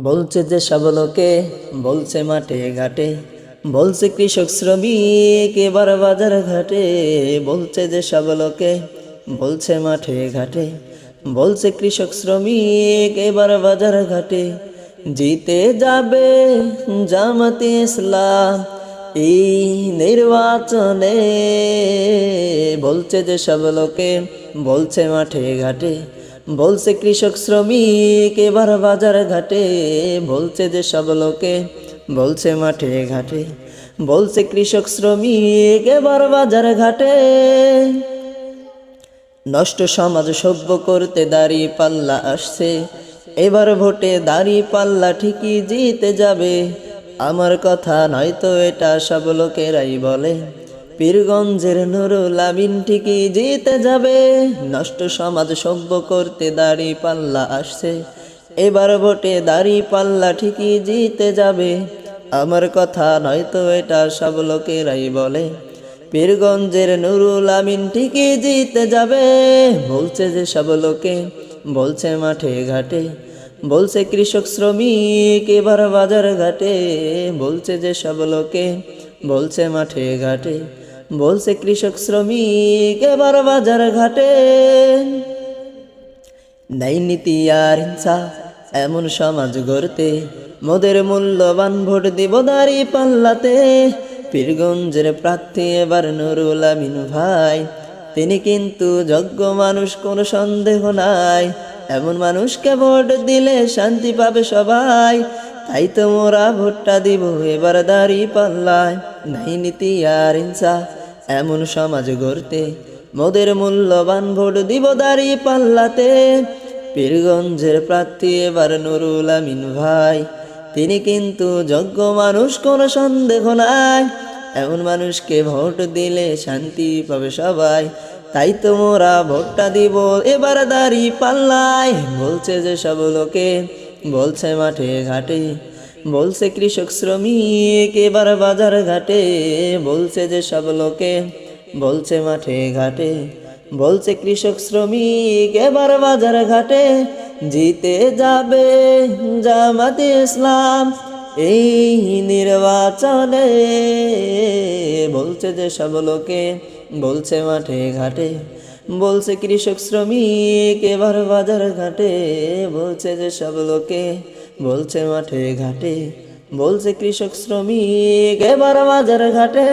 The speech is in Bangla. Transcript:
বলছে যে সব লোকে, বলছে মাঠে ঘাটে, বলছে কৃষক শ্রমিক এবার বাজার ঘাটে। বলছে যে সব লোকে, বলছে মাঠে ঘাটে, বলছে কৃষক শ্রমিক এবার বাজার ঘাটে। জিতে যাবে জামাতে ইসলাম এই নির্বাচনে। বলছে যে সব লোকে, বলছে মাঠে ঘাটে, বলছে কৃষক শ্রমিক এবার বাজার ঘাটে। বলছে যে সব লোকে, বলছে মাঠে ঘাটে, বলছে কৃষক শ্রমিক এবার বাজার ঘাটে। নষ্ট সমাজ সভ্য করতে দাঁড়িয়ে পাল্লা আসছে, এবার ভোটে দাঁড়িয়ে পাল্লা ঠিকই জিতে যাবে। আমার কথা নয়তো এটা সব লোকেরাই বলে, পীরগঞ্জের নুরুল আমিন ঠিকই জিতে যাবে। নষ্ট সমাজ সভ্য করতে দাঁড়িয়ে পাল্লা আসছে, এবার ভোটে দাঁড়িয়ে পাল্লা ঠিকই জিতে যাবে। আমার কথা নয়তো এটা সব লোকেরাই বলে, পীরগঞ্জের নুরুল আমিন ঠিকই জিতে যাবে। বলছে যে সব লোকে, বলছে মাঠে ঘাটে, বলছে কৃষক শ্রমিক এবার বাজার ঘাটে। বলছে যে সব লোকে, বলছে মাঠে ঘাটে, বলছে কৃষক শ্রমিক এবার বাজার ঘাটে। ন্যায় নীতি আর ইনসাফ এমন সমাজ গড়তে, মোদের মূল্যবান ভোট দিব দাঁড়িয়ে পাল্লাতে। পীরগঞ্জের প্রার্থী এবার নুরুল আমিন ভাই, তিনি কিন্তু যোগ্য মানুষ, কোনো সন্দেহ নাই। এমন মানুষকে ভোট দিলে শান্তি পাবে সবাই, তাই তো মোরা ভোটটা দিব এবার দাঁড়িয়ে পাল্লায়। নাই নীতি আর ইনসাফ এমন সমাজ গড়তে, মোদের মূল্যবান ভোট দিব দাঁড়িয়ে পাল্লাতে। পীরগঞ্জের প্রার্থী এবার নুরুল আমিন ভাই, তিনি কিন্তু যোগ্য মানুষ, কোনো সন্দেহ নাই। এমন মানুষকে ভোট দিলে শান্তি পাবে সবাই, তাই তো মোরা ভোটটা দিব এবার দাঁড়িয়ে পাল্লায়। বলছে যে সব লোকে, বলছে মাঠে ঘাটে, বলছে কৃষক শ্রমিক এবার বাজার ঘাটে। বলছে যে সব লোকে, বলছে মাঠে ঘাটে, বলছে কৃষক শ্রমিক এবার বাজার ঘাটে। জিতে যাবে জামাতে ইসলাম এই নির্বাচনে। বলছে যে সব লোকে, বলছে মাঠে ঘাটে, বলছে কৃষক শ্রমিক এবার বাজার ঘাটে। বলছে যে সব লোকে, বলছে মাঠে ঘাটে, বলছে কৃষক শ্রমিক এবার বাজার ঘাটে।